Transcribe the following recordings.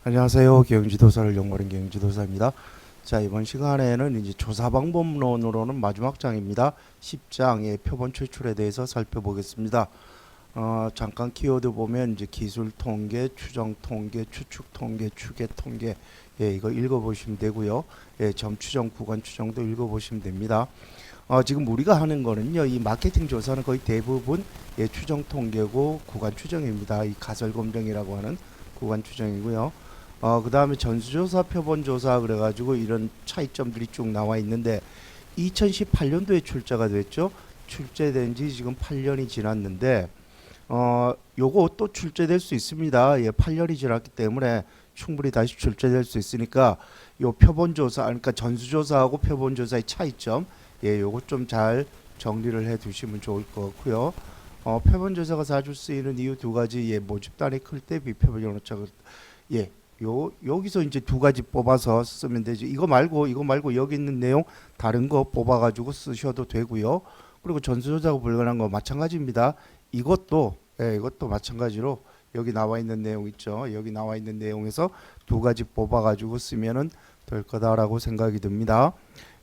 안녕하세요. 경영지도사를 연구하는 경영지도사입니다. 자, 이번 시간에는 이제 조사 방법론으로는 마지막 장입니다. 10장의 표본 추출에 대해서 살펴보겠습니다. 잠깐 키워드 보면 이제 기술 통계, 추정 통계, 추측 통계, 추계 통계, 이거 읽어보시면 되고요. 점 추정, 구간 추정도 읽어보시면 됩니다. 지금 우리가 하는 거는요, 이 마케팅 조사는 거의 대부분 추정 통계고 구간 추정입니다. 이 가설 검증이라고 하는 구간 추정이고요. 그 다음에 전수조사, 표본조사 그래가지고 이런 차이점들이 쭉 나와 있는데 2018년도에 출제가 됐죠. 출제된 지 지금 8년이 지났는데 요거 또 출제될 수 있습니다. 8년이 지났기 때문에 충분히 다시 출제될 수 있으니까 요 표본조사, 그러니까 전수조사하고 표본조사의 차이점, 요거 좀 잘 정리를 해 두시면 좋을 것 같고요. 표본조사가 자주 쓰이는 이유 두 가지, 모집단이 클 때 비표본 연호차가 여기서 이제 두 가지 뽑아서 쓰면 되죠. 이거 말고 여기 있는 내용 다른 거 뽑아가지고 쓰셔도 되고요. 그리고 전수조사가 불가능한 거 마찬가지입니다. 이것도 마찬가지로 여기 나와 있는 내용 있죠. 여기 나와 있는 내용에서 두 가지 뽑아가지고 쓰면은 될 거다라고 생각이 듭니다.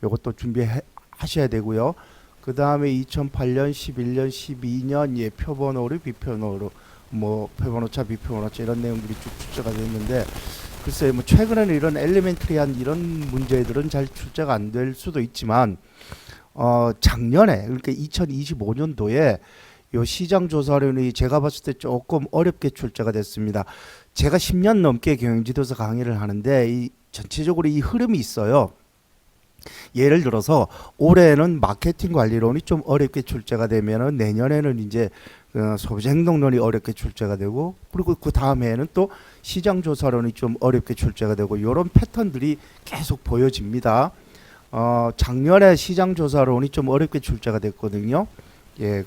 이것도 준비하셔야 되고요. 그 다음에 2008년, 11년, 12년 표본 오류, 비표본 오류, 표본 오차, 비표본 오차 이런 내용들이 쭉 출제가 됐는데 글쎄 최근에는 이런 엘리멘트리한 이런 문제들은 잘 출제가 안 될 수도 있지만 작년에 그러니까 2025년도에 요 시장 조사론이 제가 봤을 때 조금 어렵게 출제가 됐습니다. 제가 10년 넘게 경영지도사 강의를 하는데 이 전체적으로 이 흐름이 있어요. 예를 들어서 올해는 마케팅 관리론이 좀 어렵게 출제가 되면은 내년에는 이제 소비자 행동론이 어렵게 출제가 되고 그리고 그 다음에는 또 시장 조사론이 좀 어렵게 출제가 되고 이런 패턴들이 계속 보여집니다. 작년에 시장 조사론이 좀 어렵게 출제가 됐거든요.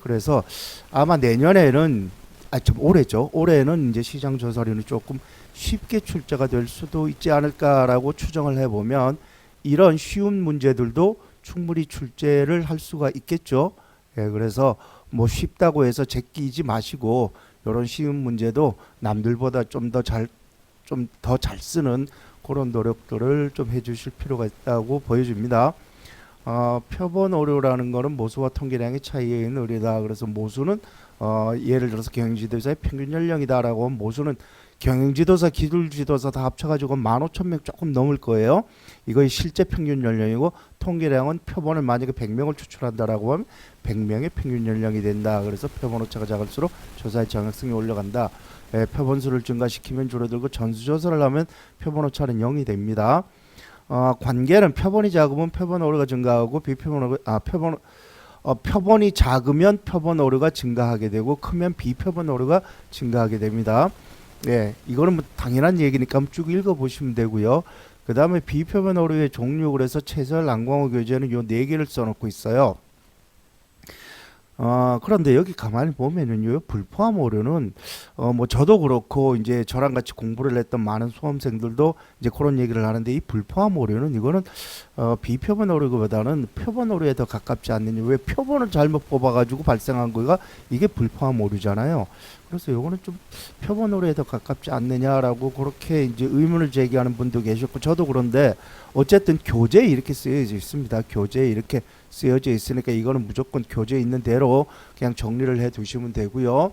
그래서 아마 내년에는 올해죠. 올해는 이제 시장 조사론이 조금 쉽게 출제가 될 수도 있지 않을까라고 추정을 해보면 이런 쉬운 문제들도 충분히 출제를 할 수가 있겠죠. 그래서 쉽다고 해서 제끼지 마시고 이런 쉬운 문제도 남들보다 좀 더 잘 쓰는 그런 노력들을 좀 해주실 필요가 있다고 보여집니다. 표본 오류라는 거는 모수와 통계량의 차이에 있는 오류다. 그래서 모수는 예를 들어서 경영지도사의 평균 연령이다라고 하면 모수는 경영지도사, 기술지도사 다 합쳐가지고 15,000명 조금 넘을 거예요. 이거의 실제 평균 연령이고 통계량은 표본을 만약에 100명을 추출한다라고 하면 100명의 평균 연령이 된다. 그래서 표본 오차가 작을수록 조사의 정확성이 올라간다. 표본수를 증가시키면 줄어들고 전수조사를 하면 표본 오차는 0이 됩니다. 관계는 표본이 작으면 표본 오류가 증가하고 표본이 작으면 표본 오류가 증가하게 되고 크면 비표본 오류가 증가하게 됩니다. 이거는 당연한 얘기니까 한번 쭉 읽어보시면 되고요. 그 다음에 비표본 오류의 종류 그래서 최설 안광호 교재는 요 4개를 써놓고 있어요. 그런데 여기 가만히 보면은요, 불포함 오류는, 저도 그렇고, 이제 저랑 같이 공부를 했던 많은 수험생들도 이제 그런 얘기를 하는데, 이 불포함 오류는 이거는, 비표본 오류보다는 표본 오류에 더 가깝지 않느냐. 왜 표본을 잘못 뽑아가지고 발생한 거가 이게 불포함 오류잖아요. 그래서 요거는 좀 표본 오류에 더 가깝지 않느냐라고 그렇게 이제 의문을 제기하는 분도 계셨고, 저도 그런데, 어쨌든 교재에 이렇게 쓰여져 있습니다. 교재에 이렇게 쓰여져 있으니까 이거는 무조건 교재에 있는 대로 그냥 정리를 해 두시면 되고요.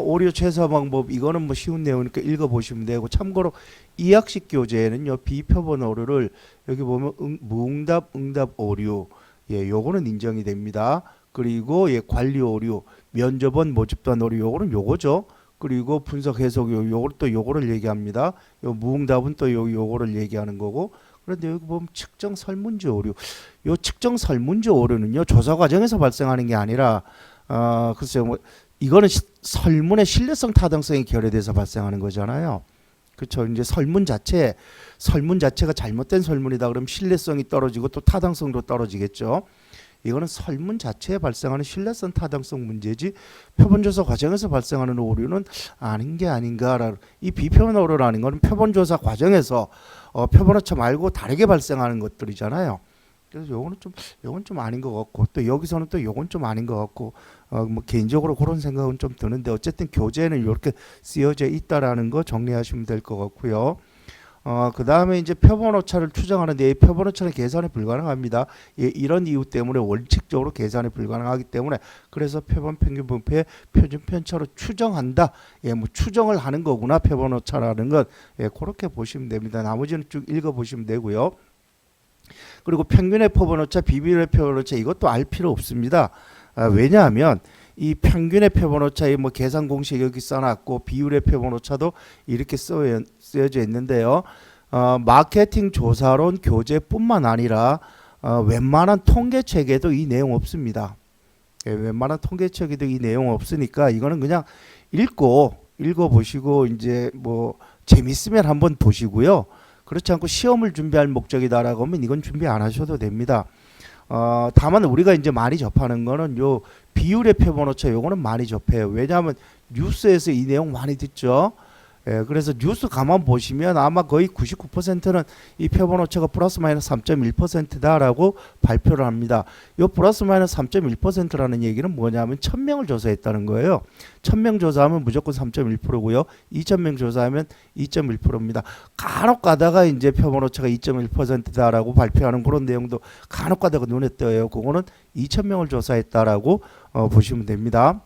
오류 최소 방법 이거는 쉬운 내용이니까 읽어보시면 되고 참고로 이학식 교재에는요 비표본 오류를 여기 보면 무응답 응답 오류 요거는 인정이 됩니다. 그리고 관리 오류 면접원 모집단 오류 요거는 요거죠. 그리고 분석 해석 요거를 얘기합니다. 요 무응답은 또 요거를 얘기하는 거고 그런데 여기 보면 측정 설문지 오류. 요 측정 설문지 오류는요 조사 과정에서 발생하는 게 아니라 글쎄요 이거는 설문의 신뢰성 타당성이 결여돼서 발생하는 거잖아요. 그렇죠. 이제 설문 자체가 잘못된 설문이다 그러면 신뢰성이 떨어지고 또 타당성도 떨어지겠죠. 이거는 설문 자체에 발생하는 신뢰성 타당성 문제지 표본조사 과정에서 발생하는 오류는 아닌 게 아닌가라는 이 비표본 오류라는 거는 표본조사 과정에서 표본오차 말고 다르게 발생하는 것들이잖아요. 그래서 요건 좀 아닌 것 같고 또 여기서는 또 요건 좀 아닌 것 같고 개인적으로 그런 생각은 좀 드는데 어쨌든 교재에는 이렇게 쓰여져 있다라는 거 정리하시면 될 것 같고요. 그 다음에 이제 표본 오차를 추정하는데 이 표본 오차는 계산이 불가능합니다. 예, 이런 이유 때문에 원칙적으로 계산이 불가능하기 때문에 그래서 표본 평균 분포의 표준 편차로 추정한다. 예, 뭐 추정을 하는 거구나 표본 오차라는 건. 예, 그렇게 보시면 됩니다. 나머지는 쭉 읽어 보시면 되고요. 그리고 평균의 표본 오차, 비율의 표본 오차 이것도 알 필요 없습니다. 왜냐하면 이 평균의 표본 오차의 뭐 계산 공식 여기 써놨고 비율의 표본 오차도 이렇게 쓰여져 있는데요. 마케팅 조사론 교재뿐만 아니라 웬만한 통계책에도 이 내용 없습니다. 예, 웬만한 통계책에도 이 내용 없으니까 이거는 그냥 읽어 보시고 이제 뭐 재밌으면 한번 보시고요. 그렇지 않고 시험을 준비할 목적이다라고 하면 이건 준비 안 하셔도 됩니다. 다만 우리가 이제 많이 접하는 거는 요 비율의 표본 오차 요거는 많이 접해요. 왜냐하면 뉴스에서 이 내용 많이 듣죠. 예, 그래서 뉴스 가만 보시면 아마 거의 99%는 이 표본 오차가 플러스 마이너스 3.1%다라고 발표를 합니다. 이 플러스 마이너스 3.1%라는 얘기는 뭐냐면 1000명을 조사했다는 거예요. 1000명 조사하면 무조건 3.1%고요. 2000명 조사하면 2.1%입니다. 간혹 가다가 이제 표본 오차가 2.1%다라고 발표하는 그런 내용도 간혹 가다가 눈에 띄어요. 그거는 2000명을 조사했다라고 보시면 됩니다.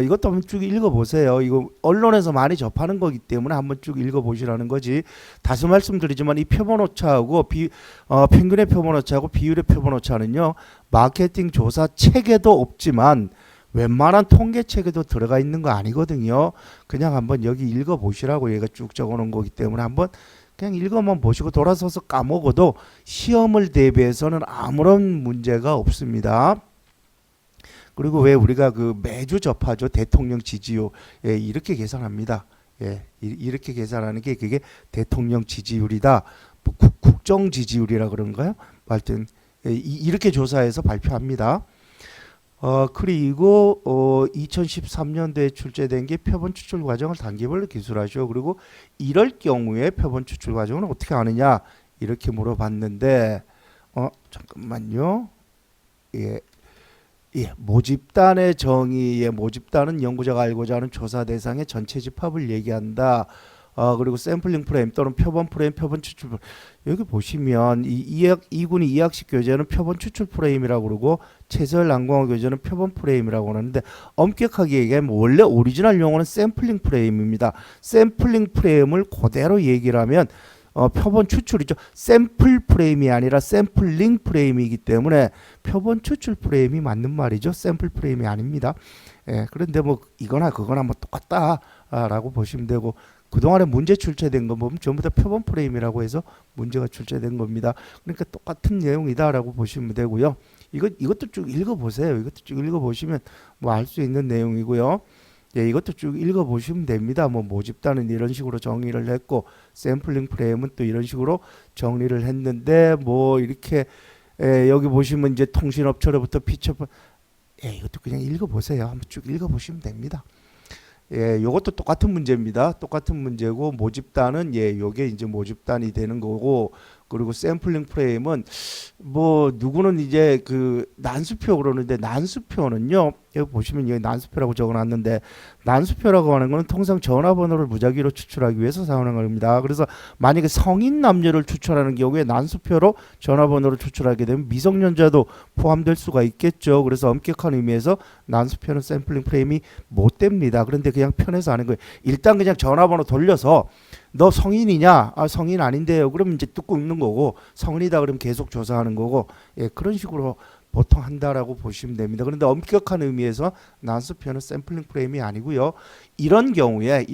이것도 한번 쭉 읽어보세요. 이거 언론에서 많이 접하는 거기 때문에 한번 쭉 읽어보시라는 거지. 다시 말씀드리지만 이 표본 오차하고 평균의 표본 오차하고 비율의 표본 오차는요. 마케팅 조사 책에도 없지만 웬만한 통계 책에도 들어가 있는 거 아니거든요. 그냥 한번 여기 읽어보시라고 얘가 쭉 적어놓은 거기 때문에 한번 그냥 읽어만 보시고 돌아서서 까먹어도 시험을 대비해서는 아무런 문제가 없습니다. 그리고 왜 우리가 그 매주 접하죠. 대통령 지지율. 예, 이렇게 계산합니다. 예, 이렇게 계산하는 게 그게 대통령 지지율이다. 뭐 국정 지지율이라 그런가요? 하여튼 예, 이렇게 조사해서 발표합니다. 그리고 2013년도에 출제된 게 표본 추출 과정을 단계별로 기술하시오. 그리고 이럴 경우에 표본 추출 과정은 어떻게 하느냐 이렇게 물어봤는데 잠깐만요. 예. 예, 모집단의 정의에 모집단은 연구자가 알고자 하는 조사 대상의 전체 집합을 얘기한다. 그리고 샘플링 프레임 또는 표본 프레임, 표본 추출 프레임. 여기 보시면 이군이 이학식 교재는 표본 추출 프레임이라고 그러고 최서열 난공화 교재는 표본 프레임이라고 하는데 엄격하게 얘기하면 원래 오리지널 용어는 샘플링 프레임입니다. 샘플링 프레임을 그대로 얘기를 하면 표본 추출이죠. 샘플 프레임이 아니라 샘플링 프레임이기 때문에 표본 추출 프레임이 맞는 말이죠. 샘플 프레임이 아닙니다. 예, 그런데 뭐 이거나 그거나 뭐 똑같다라고 보시면 되고 그동안에 문제 출제된 거 보면 전부 다 표본 프레임이라고 해서 문제가 출제된 겁니다. 그러니까 똑같은 내용이다라고 보시면 되고요. 이것도 쭉 읽어보세요. 이것도 쭉 읽어보시면 뭐 알 수 있는 내용이고요. 예, 이것도 쭉 읽어보시면 됩니다. 뭐 모집단은 이런 식으로 정의를 했고 샘플링 프레임은 또 이런 식으로 정리를 했는데 뭐 이렇게 여기 보시면 이제 통신업체로부터 피처 이것도 그냥 읽어보세요. 한번 쭉 읽어보시면 됩니다. 예, 요것도 똑같은 문제입니다. 똑같은 문제고 모집단은 요게 이제 모집단이 되는 거고 그리고 샘플링 프레임은 뭐 누구는 이제 그 난수표 그러는데 난수표는요. 여기 보시면 여기 난수표라고 적어놨는데 난수표라고 하는 거는 통상 전화번호를 무작위로 추출하기 위해서 사용하는 겁니다. 그래서 만약에 성인 남녀를 추출하는 경우에 난수표로 전화번호를 추출하게 되면 미성년자도 포함될 수가 있겠죠. 그래서 엄격한 의미에서 난수표는 샘플링 프레임이 못 됩니다. 그런데 그냥 편해서 하는 거예요. 일단 그냥 전화번호 돌려서 너 성인이냐? 성인 아닌데요. 그러면 이제 뜯고 읽는 거고 성인이다 그러면 계속 조사하는 거고 그런 식으로 보통 한다라고 보시면 됩니다. 그런데 엄격한 의미에서 난수표는 샘플링 프레임이 아니고요. 이런 경우에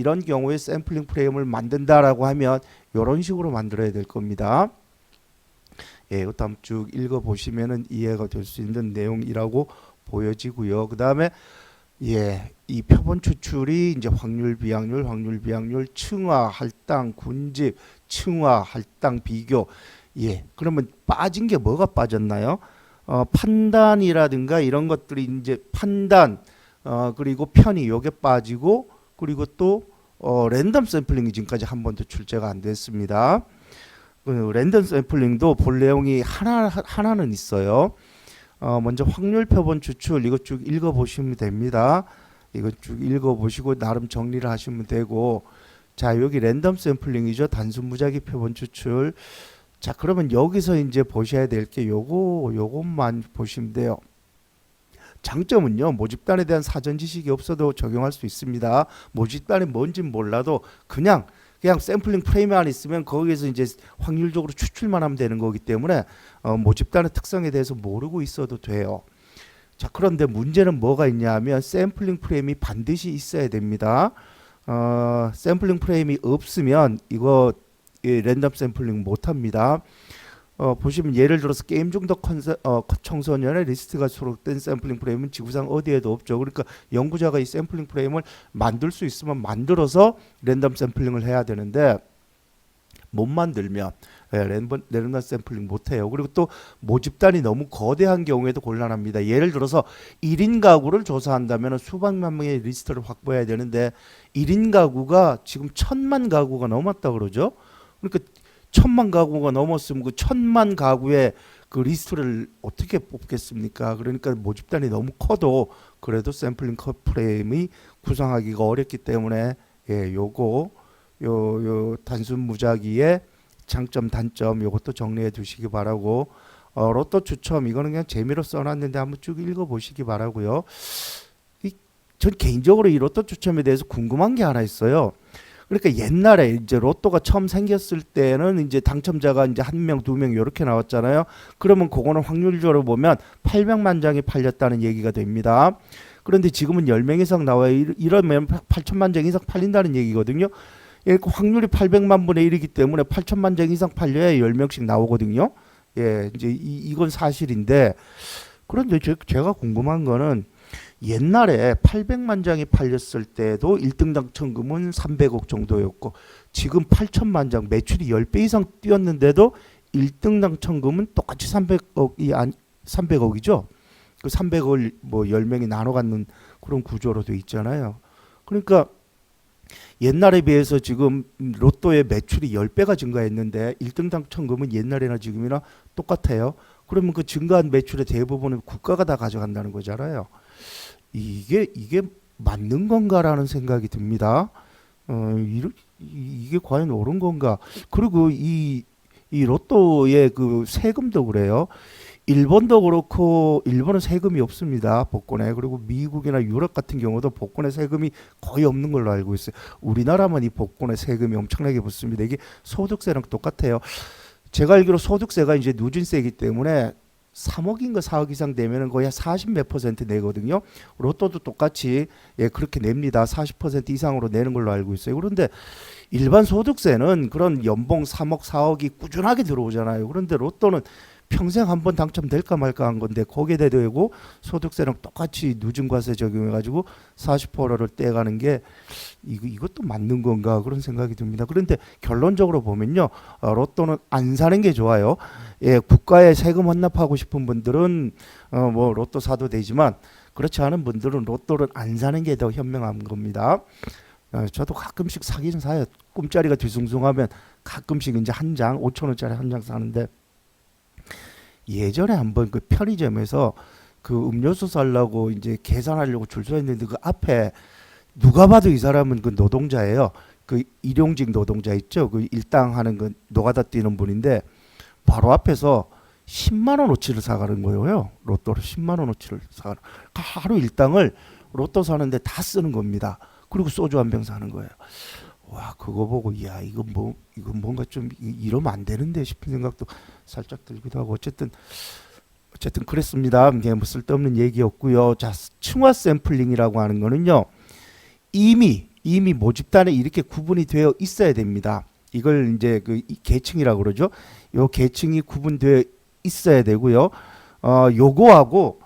샘플링 프레임을 만든다라고 하면 이런 식으로 만들어야 될 겁니다. 이것도 한번 쭉 읽어보시면은 이해가 될 수 있는 내용이라고 보여지고요. 그 다음에 이 표본 추출이 이제 확률, 비확률, 층화, 할당, 군집, 층화, 할당, 비교. 그러면 빠진 게 뭐가 빠졌나요? 판단이라든가 이런 것들이 이제 판단, 그리고 편의 요게 빠지고 그리고 또 랜덤 샘플링이 지금까지 한 번도 출제가 안 됐습니다. 랜덤 샘플링도 볼 내용이 하나는 있어요. 먼저 확률 표본 추출 이거 쭉 읽어보시면 됩니다. 이거 쭉 읽어보시고 나름 정리를 하시면 되고 자, 여기 랜덤 샘플링이죠. 단순 무작위 표본 추출. 자, 그러면 여기서 이제 보셔야 될 게 요것만 보시면 돼요. 장점은요, 모집단에 대한 사전 지식이 없어도 적용할 수 있습니다. 모집단이 뭔진 몰라도 그냥 샘플링 프레임만 있으면 거기에서 이제 확률적으로 추출만 하면 되는 거기 때문에 모집단의 특성에 대해서 모르고 있어도 돼요. 자, 그런데 문제는 뭐가 있냐 하면 샘플링 프레임이 반드시 있어야 됩니다. 샘플링 프레임이 없으면 이거 랜덤 샘플링 못합니다. 보시면 예를 들어서 게임 중독 청소년의 리스트가 수록된 샘플링 프레임은 지구상 어디에도 없죠. 그러니까 연구자가 이 샘플링 프레임을 만들 수 있으면 만들어서 랜덤 샘플링을 해야 되는데 못 만들면 랜덤 샘플링 못해요. 그리고 또 모집단이 너무 거대한 경우에도 곤란합니다. 예를 들어서 1인 가구를 조사한다면 수백만 명의 리스트를 확보해야 되는데 1인 가구가 지금 1000만 가구가 넘었다 그러죠. 그러니까 1000만 가구가 넘었으면 그 1000만 가구의 그 리스트를 어떻게 뽑겠습니까? 그러니까 모집단이 너무 커도 그래도 샘플링 컷 프레임이 구성하기가 어렵기 때문에 요거 요 단순 무작위의 장점 단점 요것도 정리해 두시기 바라고, 로또 추첨 이거는 그냥 재미로 써놨는데 한번 쭉 읽어보시기 바라고요. 전 개인적으로 이 로또 추첨에 대해서 궁금한 게 하나 있어요. 그러니까 옛날에 이제 로또가 처음 생겼을 때는 이제 당첨자가 이제 1명, 2명 이렇게 나왔잖아요. 그러면 그거는 확률적으로 보면 800만 장이 팔렸다는 얘기가 됩니다. 그런데 지금은 10명 이상 나와요. 이러면 8천만 장 이상 팔린다는 얘기거든요. 그러니까 확률이 800만 분의 1이기 때문에 8천만 장 이상 팔려야 10명씩 나오거든요. 예, 이제 이건 사실인데, 그런데 제가 궁금한 거는 옛날에 800만 장이 팔렸을 때도 1등 당첨금은 300억 정도였고 지금 8천만 장 매출이 10배 이상 뛰었는데도 1등 당첨금은 똑같이 300억이죠. 그 300억을 뭐 10명이 나눠 갖는 그런 구조로 돼 있잖아요. 그러니까 옛날에 비해서 지금 로또의 매출이 10배가 증가했는데 1등 당첨금은 옛날이나 지금이나 똑같아요. 그러면 그 증가한 매출의 대부분은 국가가 다 가져간다는 거잖아요. 이게 맞는 건가라는 생각이 듭니다. 이게 과연 옳은 건가? 그리고 이 로또의 그 세금도 그래요. 일본도 그렇고 일본은 세금이 없습니다. 복권에. 그리고 미국이나 유럽 같은 경우도 복권에 세금이 거의 없는 걸로 알고 있어요. 우리나라만 이 복권에 세금이 엄청나게 붙습니다. 이게 소득세랑 똑같아요. 제가 알기로 소득세가 이제 누진세이기 때문에 3억인가 4억 이상 되면은 거의 40 몇 퍼센트 내거든요. 로또도 똑같이 그렇게 냅니다. 40% 이상으로 내는 걸로 알고 있어요. 그런데 일반 소득세는 그런 연봉 3억 4억이 꾸준하게 들어오잖아요. 그런데 로또는 평생 한번 당첨될까 말까 한 건데 거기에 대고 소득세랑 똑같이 누진과세 적용해가지고 40%를 떼가는 게 이것도 맞는 건가 그런 생각이 듭니다. 그런데 결론적으로 보면요, 로또는 안 사는 게 좋아요. 국가에 세금 환납하고 싶은 분들은 뭐 로또 사도 되지만 그렇지 않은 분들은 로또를 안 사는 게 더 현명한 겁니다. 저도 가끔씩 사긴 사요. 꿈자리가 뒤숭숭하면 가끔씩 이제 한 장 5,000원짜리 한 장 사는데, 예전에 한번 그 편의점에서 그 음료수 살라고 이제 계산하려고 줄 서 있는데 그 앞에 누가 봐도 이 사람은 그 노동자예요. 그 일용직 노동자 있죠. 그 일당 하는 그 노가다 뛰는 분인데 바로 앞에서 10만 원어치를 사가는 거예요. 로또를 10만 원어치를 사가는. 하루 일당을 로또 사는데 다 쓰는 겁니다. 그리고 소주 한 병 사는 거예요. 와, 그거 보고 야 이거 뭔가 좀 이러면 안 되는데 싶은 생각도 살짝 들기도 하고, 어쨌든 그랬습니다. 그냥 뭐 쓸데없는 얘기였고요. 자, 층화 샘플링이라고 하는 거는요, 이미 모집단에 이렇게 구분이 되어 있어야 됩니다. 이걸 이제 그 계층이라고 그러죠. 요 계층이 구분되어 있어야 되고요. 요거하고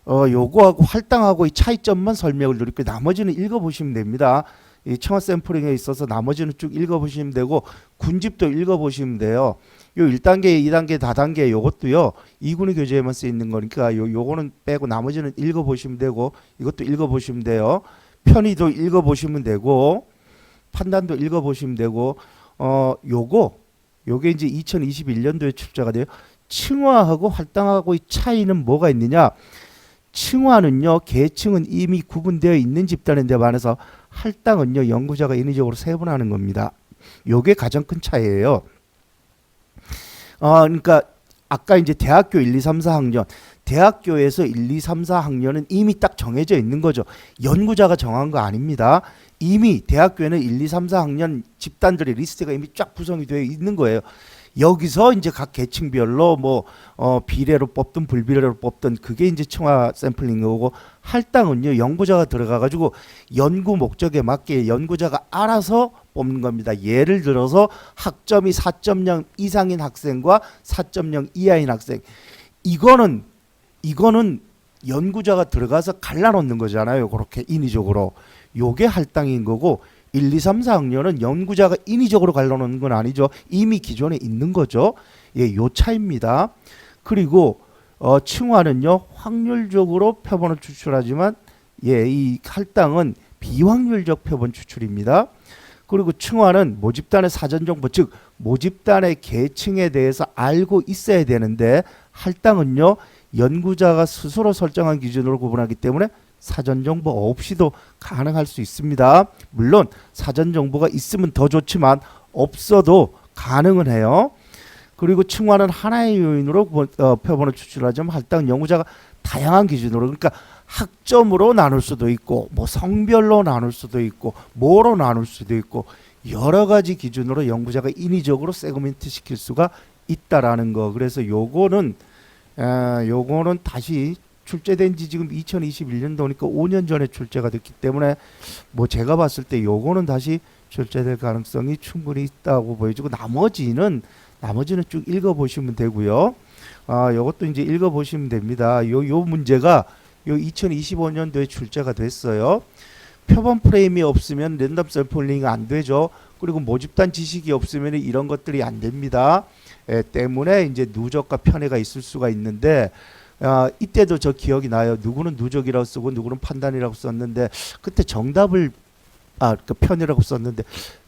할당하고 이 차이점만 설명을 드리고 나머지는 읽어보시면 됩니다. 이 청화 샘플링에 있어서 나머지는 쭉 읽어보시면 되고 군집도 읽어보시면 돼요. 요 1단계, 2단계, 다단계 요것도요 2군의 교재에만 쓰이는 거니까 요거는 빼고 나머지는 읽어보시면 되고 이것도 읽어보시면 돼요. 편의도 읽어보시면 되고 판단도 읽어보시면 되고 요게 이제 2021년도에 출제가 돼요. 층화하고 할당하고의 차이는 뭐가 있느냐? 층화는요, 계층은 이미 구분되어 있는 집단인데 반해서 할당은요 연구자가 인위적으로 세분하는 겁니다. 요게 가장 큰 차이예요. 그러니까 아까 이제 대학교 1, 2, 3, 4학년 대학교에서 1, 2, 3, 4학년은 이미 딱 정해져 있는 거죠. 연구자가 정한 거 아닙니다. 이미 대학교에는 1, 2, 3, 4학년 집단들의 리스트가 이미 쫙 구성이 되어 있는 거예요. 여기서 이제 각 계층별로 뭐 비례로 뽑든 불비례로 뽑든 그게 이제 청화 샘플링 거고, 할당은요 연구자가 들어가 가지고 연구 목적에 맞게 연구자가 알아서 뽑는 겁니다. 예를 들어서 학점이 4.0 이상인 학생과 4.0 이하인 학생, 이거는 연구자가 들어가서 갈라놓는 거잖아요. 그렇게 인위적으로. 요게 할당인 거고, 1, 2, 3, 4학년은 연구자가 인위적으로 갈라놓는 건 아니죠. 이미 기존에 있는 거죠. 예, 요 차이입니다. 그리고 층화는요 확률적으로 표본을 추출하지만 이 할당은 비확률적 표본 추출입니다. 그리고 층화는 모집단의 사전 정보, 즉 모집단의 계층에 대해서 알고 있어야 되는데, 할당은요 연구자가 스스로 설정한 기준으로 구분하기 때문에 사전 정보 없이도 가능할 수 있습니다. 물론 사전 정보가 있으면 더 좋지만 없어도 가능은 해요. 그리고 층화는 하나의 요인으로 표본을 추출하자면, 할당 연구자가 다양한 기준으로, 그러니까 학점으로 나눌 수도 있고 뭐 성별로 나눌 수도 있고 뭐로 나눌 수도 있고 여러 가지 기준으로 연구자가 인위적으로 세그멘트 시킬 수가 있다라는 거. 그래서 요거는 다시 출제된 지 지금 2021년도니까 5년 전에 출제가 됐기 때문에 뭐 제가 봤을 때 요거는 다시 출제될 가능성이 충분히 있다고 보여지고, 나머지는 쭉 읽어보시면 되고요. 요것도 이제 읽어보시면 됩니다. 요 문제가 요 2025년도에 출제가 됐어요. 표본 프레임이 없으면 랜덤 샘플링이 안 되죠. 그리고 모집단 지식이 없으면 이런 것들이 안 됩니다. 때문에 이제 누적과 편애가 있을 수가 있는데, 이때도 저 기억이 나요. 누구는 누적이라고 쓰고 누구는 판단이라고 썼는데, 그때 정답을 그 편이라고 썼는데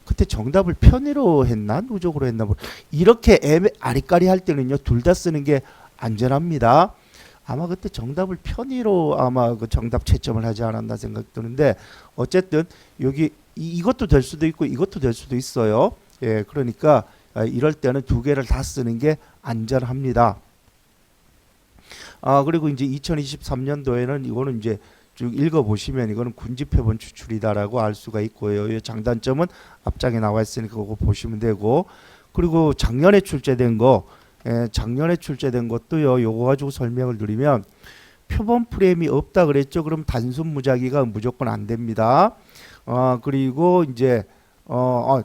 그때 정답을 편의로 했나 누적으로 했나 뭐 이렇게 아리까리 할 때는요 둘 다 쓰는 게 안전합니다. 아마 그때 정답을 편의로 아마 그 정답 채점을 하지 않았나 생각 드는데, 어쨌든 여기 이것도 될 수도 있고 이것도 될 수도 있어요. 예, 그러니까 이럴 때는 두 개를 다 쓰는 게 안전합니다. 그리고 이제 2023년도에는 이거는 이제 쭉 읽어보시면 이거는 군집표본 추출이다라고 알 수가 있고요. 이 장단점은 앞장에 나와 있으니까 그거 보시면 되고, 그리고 작년에 출제된 것도요. 요거 가지고 설명을 드리면, 표본 프레임이 없다 그랬죠. 그럼 단순 무작위가 무조건 안 됩니다. 그리고 이제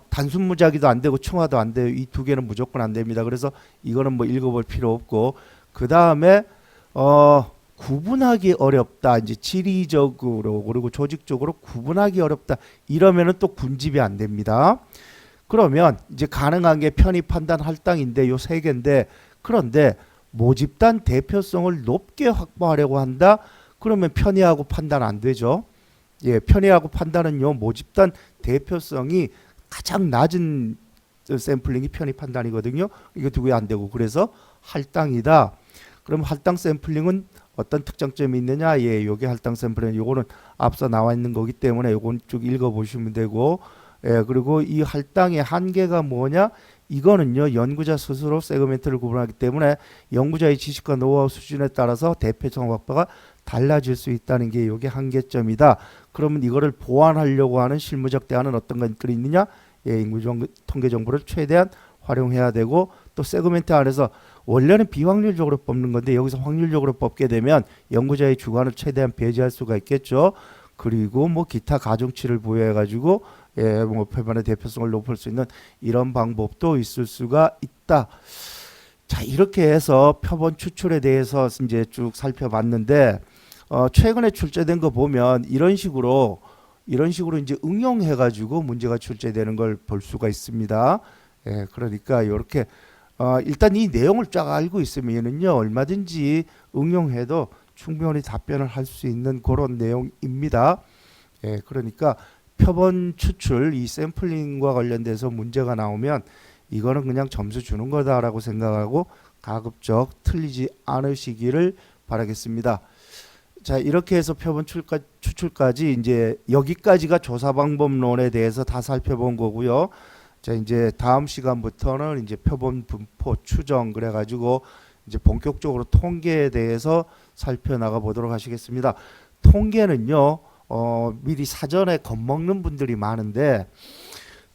단순 무작위도 안 되고 층화도 안 돼요. 이 두 개는 무조건 안 됩니다. 그래서 이거는 뭐 읽어볼 필요 없고, 그 다음에 구분하기 어렵다. 이제 지리적으로 그리고 조직적으로 구분하기 어렵다. 이러면은 또 군집이 안 됩니다. 그러면 이제 가능한 게 편의, 판단, 할당인데 요 세 개인데, 그런데 모집단 대표성을 높게 확보하려고 한다. 그러면 편의하고 판단 안 되죠. 예, 편의하고 판단은요 모집단 대표성이 가장 낮은 샘플링이 편의 판단이거든요. 이거 두 개 안 되고, 그래서 할당이다. 그럼 할당 샘플링은 어떤 특장점이 있느냐? 예, 요게 할당 샘플링. 요거는 앞서 나와 있는 거기 때문에 요건 쭉 읽어보시면 되고, 예, 그리고 이 할당의 한계가 뭐냐? 이거는요 연구자 스스로 세그멘트를 구분하기 때문에 연구자의 지식과 노하우 수준에 따라서 대표성 확보가 달라질 수 있다는 게 요게 한계점이다. 그러면 이거를 보완하려고 하는 실무적 대안은 어떤 것들이 있느냐? 예, 인구 통계 정보를 최대한 활용해야 되고, 또 세그멘트 안에서 원래는 비확률적으로 뽑는 건데 여기서 확률적으로 뽑게 되면 연구자의 주관을 최대한 배제할 수가 있겠죠. 그리고 뭐 기타 가중치를 부여해 가지고 뭐 표본의 대표성을 높일 수 있는 이런 방법도 있을 수가 있다. 자, 이렇게 해서 표본 추출에 대해서 이제 쭉 살펴봤는데, 최근에 출제된 거 보면 이런 식으로 이제 응용해 가지고 문제가 출제되는 걸 볼 수가 있습니다. 예, 그러니까 이렇게 일단 이 내용을 쫙 알고 있으면은요 얼마든지 응용해도 충분히 답변을 할 수 있는 그런 내용입니다. 예, 그러니까 표본 추출 이 샘플링과 관련돼서 문제가 나오면 이거는 그냥 점수 주는 거다라고 생각하고 가급적 틀리지 않으시기를 바라겠습니다. 자, 이렇게 해서 표본 추출까지 이제 여기까지가 조사 방법론에 대해서 다 살펴본 거고요. 자, 이제 다음 시간부터는 이제 표본 분포 추정 그래 가지고 이제 본격적으로 통계에 대해서 살펴나가 보도록 하시겠습니다. 통계는요. 미리 사전에 겁먹는 분들이 많은데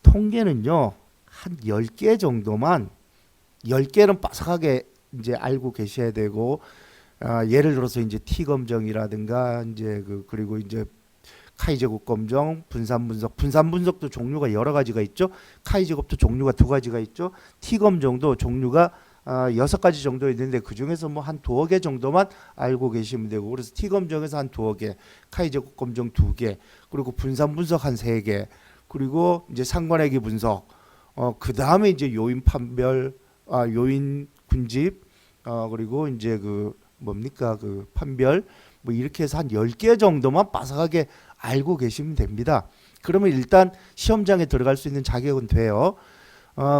통계는요. 한 10개 정도만 10개는 빠삭하게 이제 알고 계셔야 되고 예를 들어서 이제 T 검정이라든가 이제 그리고 이제 카이 제곱 검정, 분산 분석도 종류가 여러 가지가 있죠. 카이 제곱도 종류가 두 가지가 있죠. T 검정도 종류가 6가지 정도 있는데 그 중에서 뭐 한 두어 개 정도만 알고 계시면 되고 그래서 T 검정에서 한 두어 개, 카이 제곱 검정 2개, 그리고 분산 분석 한 3개, 그리고 이제 상관회귀 분석, 그 다음에 이제 요인 판별, 요인 군집, 그리고 이제 뭡니까 판별 뭐 이렇게 해서 한 10개 정도만 빠삭하게 알고 계시면 됩니다. 그러면 일단 시험장에 들어갈 수 있는 자격은 돼요.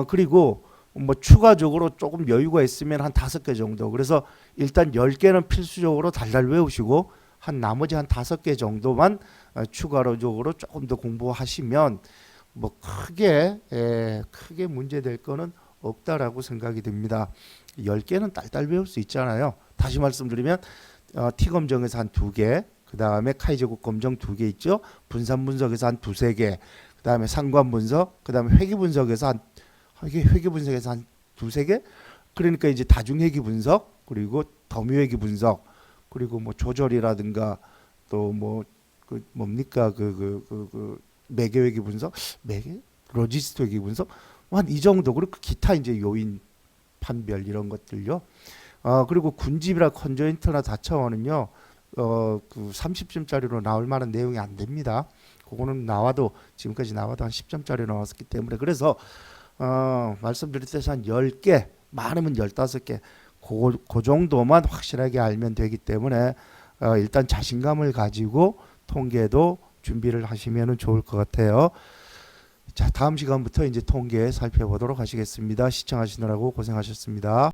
그리고 뭐 추가적으로 조금 여유가 있으면 한 5개 정도. 그래서 일단 10개는 필수적으로 달달 외우시고 한 나머지 한 5개 정도만 추가적으로 조금 더 공부하시면 뭐 크게 문제될 거는 없다라고 생각이 듭니다. 10개는 딸딸 배울 수 있잖아요. 다시 말씀드리면 T 검정에서 한 2개, 그 다음에 카이 제곱 검정 2개 있죠. 분산 분석에서 한 2-3개, 그 다음에 상관 분석, 그 다음에 회귀 분석에서 한 2-3개. 그러니까 이제 다중회귀 분석, 그리고 더미회귀 분석, 그리고 뭐 조절이라든가 또 뭐 뭡니까 매개회귀 분석, 로지스트 회귀 분석, 한 이 정도. 그리고 기타 이제 요인 판별 이런 것들요. 그리고 군집이나 컨조인트나 다차원은요. 그 30점짜리로 나올 만한 내용이 안 됩니다. 그거는 지금까지 나와도 한 10점짜리 나왔었기 때문에 그래서 말씀드렸듯이 한 10개, 많으면 15개 그 정도만 확실하게 알면 되기 때문에 일단 자신감을 가지고 통계도 준비를 하시면 좋을 것 같아요. 자, 다음 시간부터 이제 통계 살펴보도록 하시겠습니다. 시청하시느라고 고생하셨습니다.